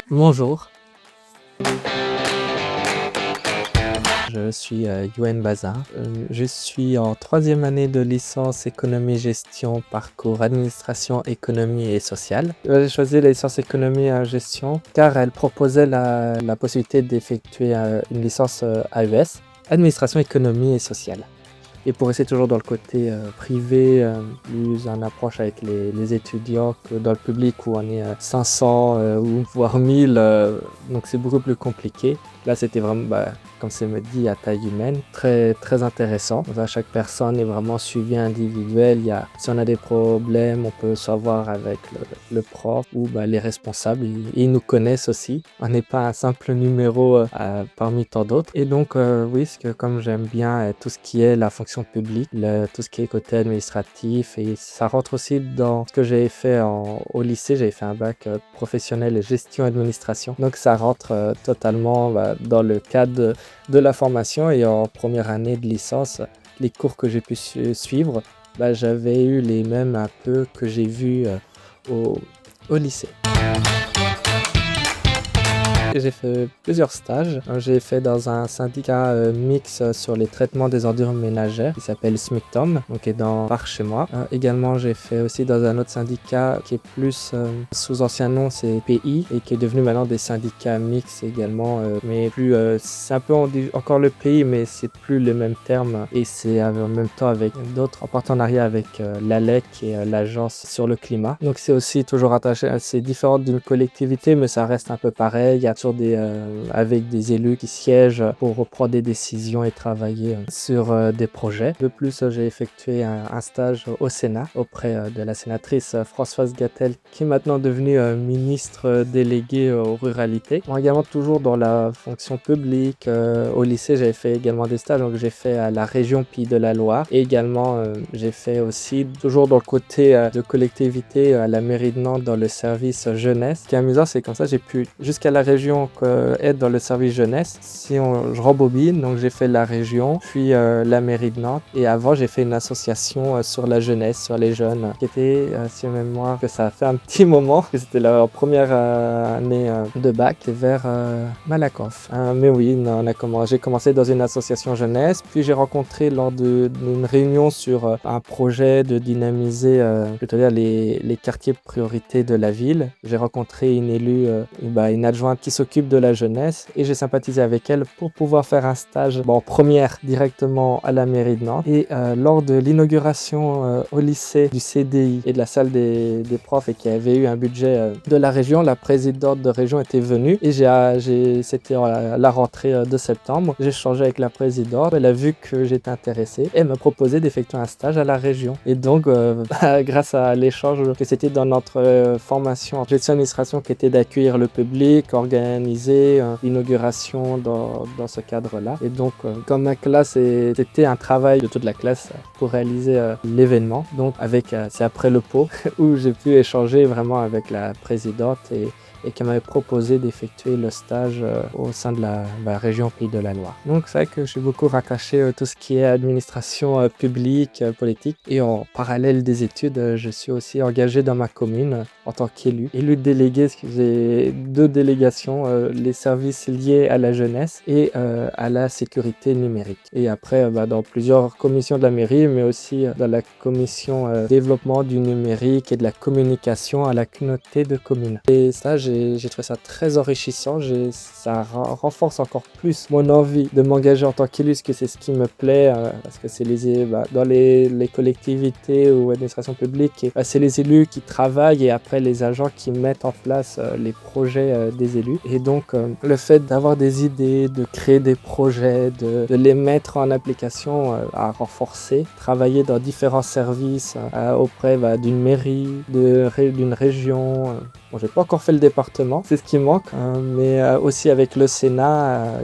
Bonjour, je suis Yoann Bazin. Je suis en troisième année de licence économie-gestion, parcours administration, économie et sociale. J'ai choisi la licence économie et gestion car elle proposait la possibilité d'effectuer une licence AES, administration, économie et sociale. Et pour rester toujours dans le côté privé, plus en approche avec les étudiants que dans le public où on est 500 ou voire 1000, donc c'est beaucoup plus compliqué. Là, c'était vraiment, comme c'est me dit, à taille humaine, très, très intéressant. Là, chaque personne est vraiment suivie individuelle. Si on a des problèmes, on peut savoir avec le prof ou les responsables. Ils nous connaissent aussi. On n'est pas un simple numéro parmi tant d'autres. Et donc, oui, comme j'aime bien tout ce qui est la fonction publique, tout ce qui est côté administratif, et ça rentre aussi dans ce que j'ai fait au lycée. J'ai fait un bac professionnel et gestion administration. Donc, ça rentre totalement dans le cadre de la formation. Et en première année de licence, les cours que j'ai pu suivre, j'avais eu les mêmes un peu que j'ai vus au lycée. J'ai fait plusieurs stages. J'ai fait dans un syndicat mix sur les traitements des ordures ménagères qui s'appelle SMICTOM, donc qui est par chez moi. Également, j'ai fait aussi dans un autre syndicat qui est plus sous ancien nom, c'est PI, et qui est devenu maintenant des syndicats mix également, mais plus c'est un peu on dit encore le PI, mais c'est plus le même terme, et c'est en même temps avec d'autres en partenariat avec l'ALEC et l'agence sur le climat. Donc c'est aussi toujours attaché, c'est différent d'une collectivité, mais ça reste un peu pareil. Il y a avec des élus qui siègent pour prendre des décisions et travailler sur des projets. De plus, j'ai effectué un stage au Sénat auprès de la sénatrice Françoise Gatel, qui est maintenant devenue ministre déléguée aux ruralités. Également toujours dans la fonction publique, au lycée, j'avais fait également des stages, donc j'ai fait à la région Pays de la Loire, et également j'ai fait aussi toujours dans le côté de collectivité à la mairie de Nantes dans le service jeunesse. Ce qui est amusant, c'est comme ça j'ai pu jusqu'à la région être dans le service jeunesse. Je rembobine, donc j'ai fait la région, puis la mairie de Nantes, et avant j'ai fait une association sur la jeunesse, sur les jeunes, qui était, si ma mémoire, que ça a fait un petit moment, que c'était la première année de bac, vers Malakoff. Mais oui, j'ai commencé dans une association jeunesse, puis j'ai rencontré lors d'une réunion sur un projet de dynamiser, je veux dire, les quartiers priorités de la ville. J'ai rencontré une élue, une adjointe qui s'occupe de la jeunesse, et j'ai sympathisé avec elle pour pouvoir faire un stage en première directement à la mairie de Nantes. Et lors de l'inauguration au lycée du CDI et de la salle des profs, et qui avait eu un budget de la région, la présidente de région était venue, et c'était à la rentrée de septembre. J'ai échangé avec la présidente, elle a vu que j'étais intéressé et m'a proposé d'effectuer un stage à la région. Et donc grâce à l'échange que c'était dans notre formation en gestion d'administration, qui était d'accueillir le public, organiser l'inauguration dans ce cadre-là. Et donc, comme ma classe, c'était un travail de toute la classe pour réaliser l'événement. Donc, c'est après le pot où j'ai pu échanger vraiment avec la présidente et qui m'avait proposé d'effectuer le stage au sein de la région Pays de la Loire. Donc c'est vrai que je suis beaucoup rattaché à tout ce qui est administration publique, politique, et en parallèle des études, je suis aussi engagé dans ma commune en tant qu'élu délégué. J'ai 2 délégations, les services liés à la jeunesse et à la sécurité numérique. Et après, dans plusieurs commissions de la mairie, mais aussi dans la commission développement du numérique et de la communication à la communauté de communes. Et ça, j'ai trouvé ça très enrichissant. Ça renforce encore plus mon envie de m'engager en tant qu'élu, parce que c'est ce qui me plaît, parce que c'est dans les collectivités ou administrations publiques, c'est les élus qui travaillent et après les agents qui mettent en place les projets des élus. Et donc le fait d'avoir des idées, de créer des projets, de les mettre en application à renforcer, travailler dans différents services auprès d'une mairie, d'une région. Bon, j'ai pas encore fait le département département. C'est ce qui manque, mais aussi avec le Sénat,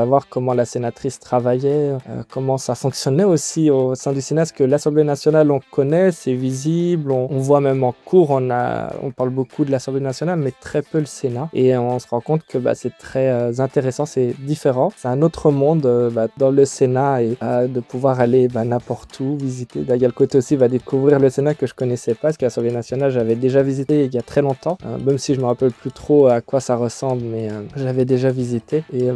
voir comment la sénatrice travaillait, comment ça fonctionnait aussi au sein du Sénat, parce que l'Assemblée nationale, on connaît, c'est visible, on voit même en cours, on parle beaucoup de l'Assemblée nationale, mais très peu le Sénat, et on se rend compte que c'est très intéressant, c'est différent, c'est un autre monde dans le Sénat, et de pouvoir aller n'importe où visiter. Il y a le côté aussi découvrir le Sénat que je connaissais pas, parce que l'Assemblée nationale, j'avais déjà visité il y a très longtemps, même si je me rappelle plus trop à quoi ça ressemble, mais j'avais déjà visité. Et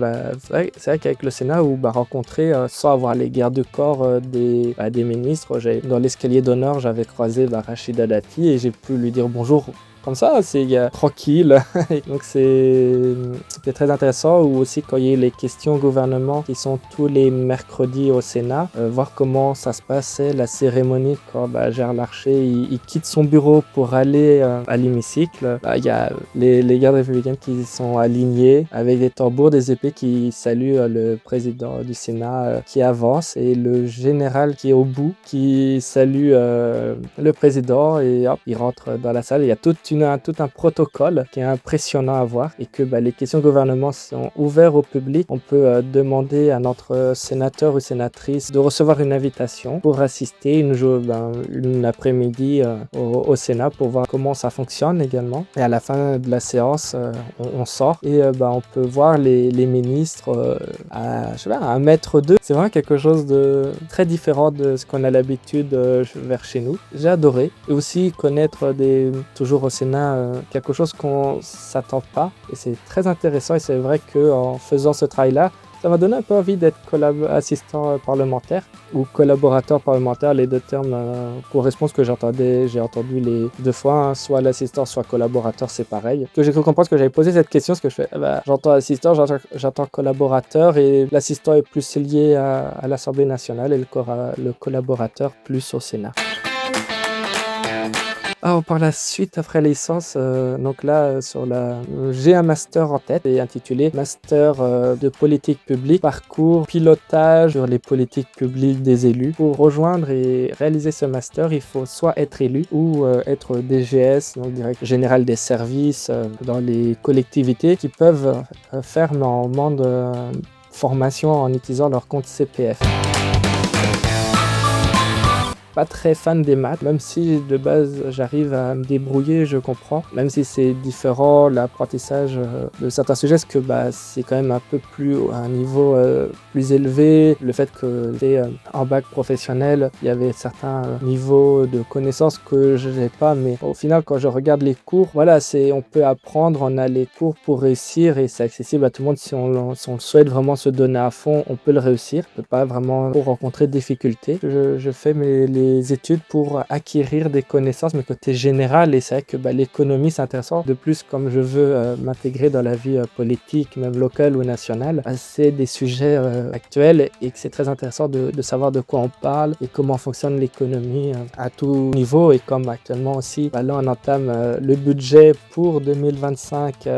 c'est vrai qu'avec le Sénat, où rencontrer, sans avoir les gardes de corps des ministres, dans l'escalier d'honneur, j'avais croisé Rachida Dati, et j'ai pu lui dire bonjour. Comme ça, c'est tranquille. Donc c'était très intéressant. Ou aussi quand il y a les questions au gouvernement qui sont tous les mercredis au Sénat, voir comment ça se passait, la cérémonie quand Gérard Larcher il quitte son bureau pour aller à l'hémicycle. Il y a les gardes républicaines qui sont alignés avec des tambours, des épées qui saluent le président du Sénat qui avance, et le général qui est au bout qui salue le président, et hop, il rentre dans la salle. Il y a tout un protocole qui est impressionnant à voir, et que les questions gouvernement sont ouvertes au public. On peut demander à notre sénateur ou sénatrice de recevoir une invitation pour assister une après-midi au Sénat pour voir comment ça fonctionne également. Et à la fin de la séance, on sort, et on peut voir les ministres à 1 mètre d'eux. C'est vraiment quelque chose de très différent de ce qu'on a l'habitude vers chez nous. J'ai adoré. Et aussi connaître toujours au Sénat, quelque chose qu'on s'attend pas, et c'est très intéressant. Et c'est vrai qu'en faisant ce travail-là, ça m'a donné un peu envie d'être assistant parlementaire ou collaborateur parlementaire. Les deux termes correspondent à ce que j'ai entendu les deux fois, soit l'assistant, soit collaborateur, c'est pareil. Que j'ai cru comprendre que j'avais posé cette question, parce que je fais, j'entends assistant, j'entends collaborateur, et l'assistant est plus lié à l'Assemblée nationale, et le collaborateur plus au Sénat. Par la suite, après licence, donc là, j'ai un master en tête, et intitulé Master de politique publique, parcours, pilotage sur les politiques publiques des élus. Pour rejoindre et réaliser ce master, il faut soit être élu ou être DGS, donc directeur général des services dans les collectivités, qui peuvent faire normalement de formation en utilisant leur compte CPF. Pas très fan des maths, même si de base j'arrive à me débrouiller, je comprends. Même si c'est différent, l'apprentissage de certains sujets, parce que c'est quand même un peu plus à un niveau plus élevé. Le fait que en bac professionnel, il y avait certains niveaux de connaissances que je n'ai pas, mais au final, quand je regarde les cours, on peut apprendre, on a les cours pour réussir, et c'est accessible à tout le monde. Si on souhaite vraiment se donner à fond, on peut le réussir. On peut pas vraiment rencontrer de difficultés. Je fais les études pour acquérir des connaissances, mais côté général, et c'est vrai que l'économie, c'est intéressant. De plus, comme je veux m'intégrer dans la vie politique, même locale ou nationale, c'est des sujets actuels, et que c'est très intéressant de savoir de quoi on parle et comment fonctionne l'économie à tout niveau. Et comme actuellement aussi, là on entame le budget pour 2025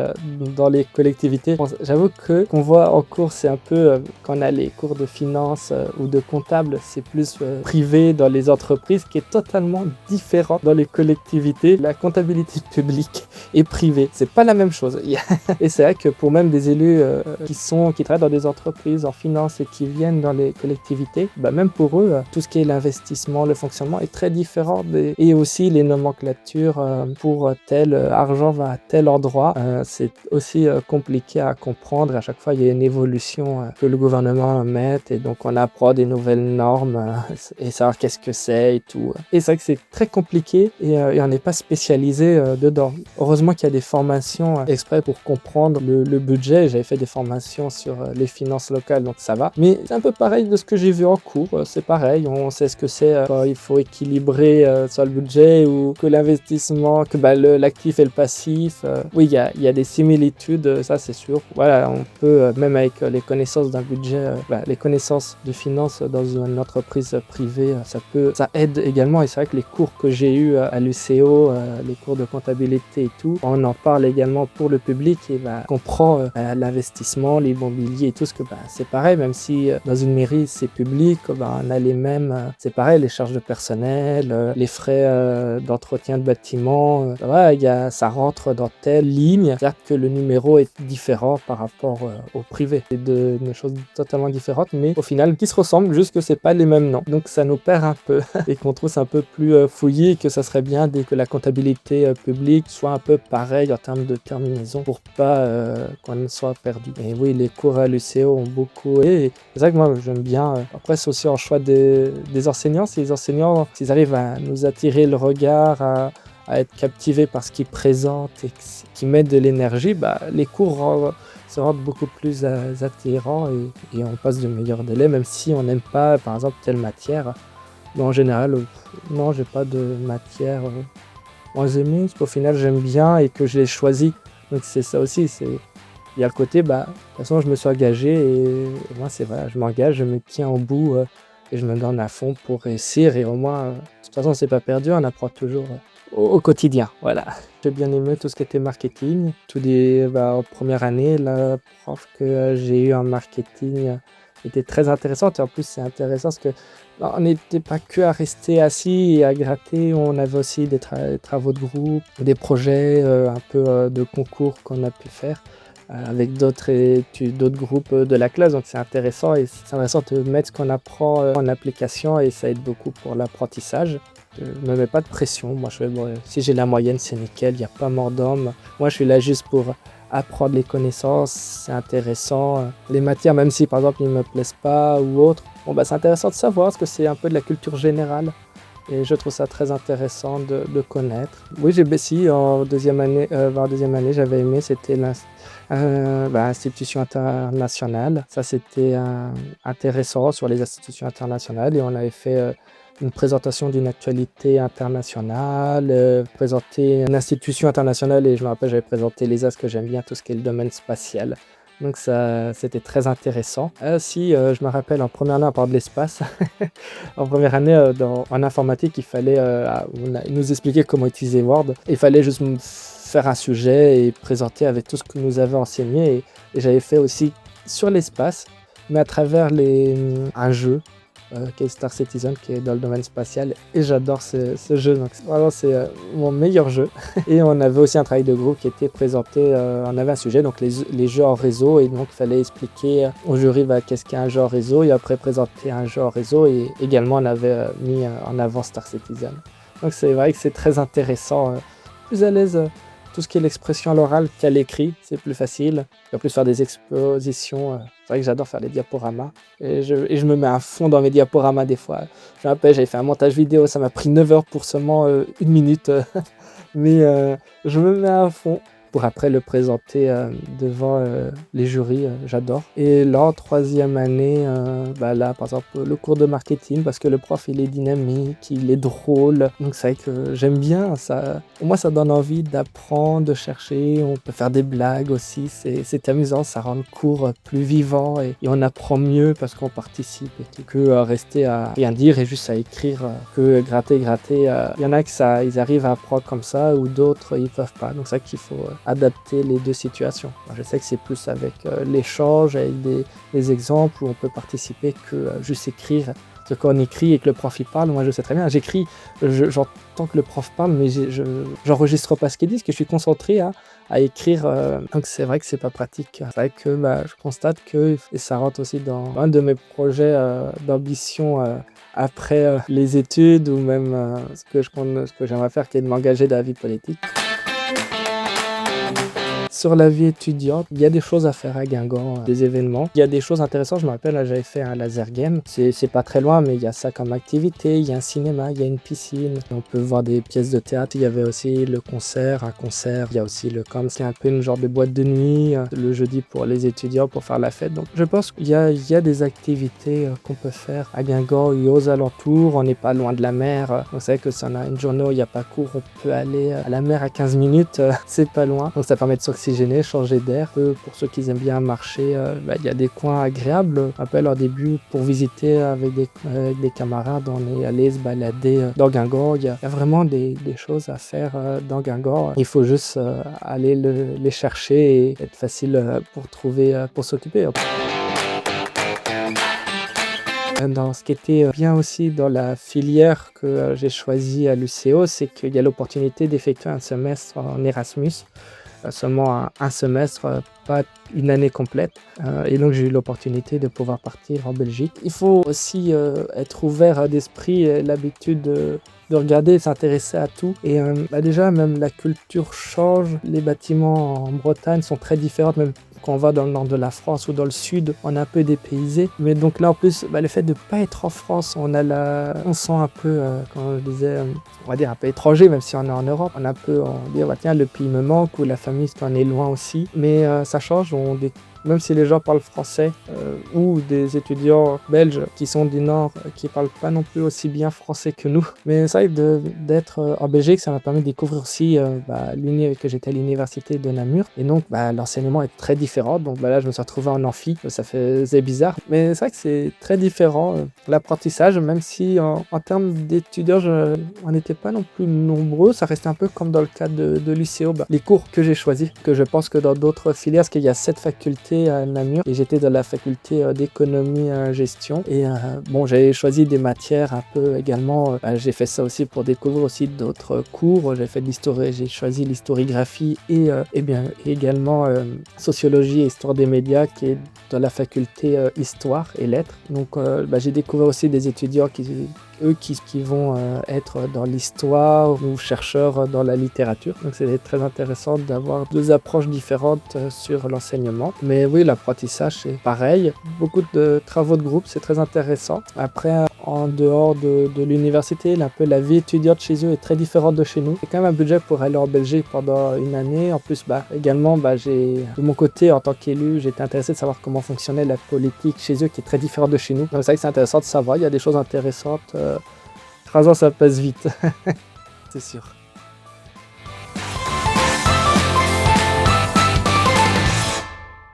dans les collectivités. Bon, j'avoue que qu'on voit en cours, c'est un peu quand on a les cours de finance ou de comptable, c'est plus privé dans les entreprises, qui est totalement différent dans les collectivités. La comptabilité publique et privée, c'est pas la même chose. Et c'est vrai que pour même des élus qui travaillent dans des entreprises en finance et qui viennent dans les collectivités, même pour eux, tout ce qui est l'investissement, le fonctionnement est très différent. Et aussi les nomenclatures pour tel argent va à tel endroit, c'est aussi compliqué à comprendre. À chaque fois, il y a une évolution que le gouvernement met, et donc on apprend des nouvelles normes et savoir qu'est-ce que c'est et tout. Et c'est vrai que c'est très compliqué, et on n'est pas spécialisé dedans. Heureusement qu'il y a des formations exprès pour comprendre le budget. J'avais fait des formations sur les finances locales, donc ça va. Mais c'est un peu pareil de ce que j'ai vu en cours. C'est pareil, on sait ce que c'est quand il faut équilibrer sur le budget, ou que l'investissement, que l'actif et le passif. Oui, il y a des similitudes, ça c'est sûr. Voilà, on peut, même avec les connaissances d'un budget, les connaissances de finances dans une entreprise privée, ça peut ça aide également. Et c'est vrai que les cours que j'ai eus à l'UCO, les cours de comptabilité et tout, on en parle également pour le public et comprend l'investissement, l'immobilier et tout, ce que c'est pareil, même si dans une mairie c'est public, on a les mêmes, c'est pareil, les charges de personnel, les frais d'entretien de bâtiment, ça rentre dans telle ligne, c'est-à-dire que le numéro est différent par rapport au privé. C'est deux choses totalement différentes, mais au final qui se ressemblent, juste que c'est pas les mêmes noms. Donc ça nous perd un peu et qu'on trouve ça un peu plus fouillé, et que ça serait bien dès que la comptabilité publique soit un peu pareil en termes de terminaison pour pas qu'on ne soit perdu. Et oui, les cours à l'UCO ont beaucoup et c'est ça que moi j'aime bien. Après c'est aussi en choix des enseignants. Si les enseignants, s'ils arrivent à nous attirer le regard, à être captivés par ce qu'ils présentent et qui mettent de l'énergie, les cours se rendent beaucoup plus attirants et on passe de meilleurs délais, même si on n'aime pas par exemple telle matière. Mais en général, non, j'ai pas de matière moins aimée, parce qu'au final j'aime bien et que je l'ai choisi. Donc c'est ça aussi, il y a le côté, de toute façon je me suis engagé et moi c'est vrai, je m'engage, je me tiens au bout et je me donne à fond pour réussir et au moins, de toute façon c'est pas perdu, on apprend toujours au quotidien, voilà. J'ai bien aimé tout ce qui était marketing, en première année, la prof que j'ai eu en marketing était très intéressante et en plus c'est intéressant parce que on n'était pas que à rester assis et à gratter, on avait aussi des travaux de groupe, des projets un peu de concours qu'on a pu faire avec d'autres groupes de la classe, donc c'est intéressant et c'est intéressant de mettre ce qu'on apprend en application et ça aide beaucoup pour l'apprentissage. Je ne me mets pas de pression, moi si j'ai la moyenne c'est nickel, il n'y a pas mort d'homme. Moi je suis là juste pour apprendre les connaissances, c'est intéressant. Les matières, même si par exemple ils ne me plaisent pas ou autre, c'est intéressant de savoir parce que c'est un peu de la culture générale et je trouve ça très intéressant de connaître. Oui, j'ai Bessie en deuxième année, j'avais aimé, c'était l'institution internationale. Ça c'était intéressant sur les institutions internationales et on avait fait une présentation d'une actualité internationale, présenter une institution internationale et je me rappelle j'avais présenté l'ESA, ce que j'aime bien, tout ce qui est le domaine spatial. Donc ça, c'était très intéressant. Je me rappelle en première année, on parle de l'espace. En première année, en informatique, il fallait nous expliquer comment utiliser Word. Il fallait juste faire un sujet et présenter avec tout ce que nous avait enseigné. Et j'avais fait aussi sur l'espace, mais à travers un jeu. Qui est Star Citizen, qui est dans le domaine spatial, et j'adore ce jeu, donc vraiment c'est mon meilleur jeu. Et on avait aussi un travail de groupe qui était présenté, on avait un sujet, donc les jeux en réseau, et donc il fallait expliquer au jury qu'est-ce qu'est un jeu en réseau, et après présenter un jeu en réseau, et également on avait mis en avant Star Citizen. Donc c'est vrai que c'est très intéressant, plus à l'aise tout ce qui est l'expression à l'oral qu'à l'écrit, c'est plus facile. Et en plus faire des expositions, c'est vrai que j'adore faire les diaporamas. Et je me mets à fond dans mes diaporamas des fois. Je me rappelle, j'avais fait un montage vidéo, ça m'a pris 9 heures pour seulement 1 minute. Mais je me mets à fond pour après le présenter devant les jurys, j'adore. Et là, en troisième année, là, par exemple, le cours de marketing, parce que le prof, il est dynamique, il est drôle. Donc c'est vrai que j'aime bien ça. Pour moi, ça donne envie d'apprendre, de chercher. On peut faire des blagues aussi. C'est amusant, ça rend le cours plus vivant et on apprend mieux parce qu'on participe et tout, que rester à rien dire et juste à écrire, que gratter. Il y en a que ils arrivent à apprendre comme ça ou d'autres, ils peuvent pas. Donc c'est vrai qu'il faut adapter les deux situations. Moi, je sais que c'est plus avec l'échange, avec des exemples où on peut participer que juste écrire. Parce que quand on écrit et que le prof il parle, moi je sais très bien, j'écris, j'entends que le prof parle, mais j'enregistre pas ce qu'il dit, parce que je suis concentré à écrire. Donc c'est vrai que c'est pas pratique. C'est vrai que je constate que, et ça rentre aussi dans un de mes projets d'ambition après les études ou même ce que j'aimerais faire, qui est de m'engager dans la vie politique. Sur la vie étudiante, il y a des choses à faire à Guingamp, des événements. Il y a des choses intéressantes, je me rappelle, là j'avais fait un laser game. C'est pas très loin, mais il y a ça comme activité. Il y a un cinéma, il y a une piscine. On peut voir des pièces de théâtre. Il y avait aussi un concert. Il y a aussi le camp. C'est un peu une genre de boîte de nuit, le jeudi pour les étudiants, pour faire la fête. Donc je pense qu'il y a des activités qu'on peut faire à Guingamp et aux alentours. On n'est pas loin de la mer. On sait que si on a une journée où il n'y a pas cours, on peut aller à la mer à 15 minutes. C'est pas loin. Donc ça permet de s'oxygéner oxygéner, changer d'air. Pour ceux qui aiment bien marcher, il y a des coins agréables. Je me rappelle au début, pour visiter avec des camarades, on est allé se balader dans Guingamp. Il y a vraiment des choses à faire dans Guingamp. Il faut juste aller les chercher et être facile pour trouver, pour s'occuper. Dans ce qui était bien aussi dans la filière que j'ai choisie à l'UCO, c'est qu'il y a l'opportunité d'effectuer un semestre en Erasmus, seulement un semestre, pas une année complète. Et donc j'ai eu l'opportunité de pouvoir partir en Belgique. Il faut aussi être ouvert d'esprit et l'habitude de regarder et s'intéresser à tout. Et déjà, même la culture change. Les bâtiments en Bretagne sont très différents, même quand on va dans le nord de la France ou dans le sud, on est un peu dépaysé. Mais donc là, en plus, le fait de ne pas être en France, on sent un peu, comme je disais, on va dire un peu étranger, même si on est en Europe. On a un peu, on dit, tiens, le pays me manque, ou la famille, si on est loin aussi. Mais ça change, même si les gens parlent français, ou des étudiants belges qui sont du Nord, qui parlent pas non plus aussi bien français que nous. Mais c'est vrai d'être en Belgique, ça m'a permis de découvrir aussi que j'étais à l'université de Namur. Et donc, l'enseignement est très différent. Donc là, je me suis retrouvé en amphi. Ça faisait bizarre. Mais c'est vrai que c'est très différent, l'apprentissage, même si en termes d'étudiants, on n'était pas non plus nombreux. Ça restait un peu comme dans le cas de l'UCO. Les cours que j'ai choisis, que je pense que dans d'autres filières, parce qu'il y a 7 facultés à Namur et j'étais dans la faculté d'économie gestion et j'ai choisi des matières un peu également, j'ai fait ça aussi pour découvrir aussi d'autres cours. J'ai choisi l'historiographie et également sociologie et histoire des médias qui est dans la faculté histoire et lettres. Donc j'ai découvert aussi des étudiants qui vont être dans l'histoire ou chercheurs dans la littérature. Donc c'est très intéressant d'avoir 2 approches différentes sur l'enseignement. Mais oui, l'apprentissage c'est pareil. Beaucoup de travaux de groupe, c'est très intéressant. Après, en dehors de l'université, un peu la vie étudiante chez eux est très différente de chez nous. C'est quand même un budget pour aller en Belgique pendant une année. En plus, également, j'ai de mon côté, en tant qu'élu, j'étais intéressé de savoir comment fonctionnait la politique chez eux qui est très différente de chez nous. Donc c'est vrai que c'est intéressant de savoir, il y a des choses intéressantes. 3 ans, ça passe vite, c'est sûr.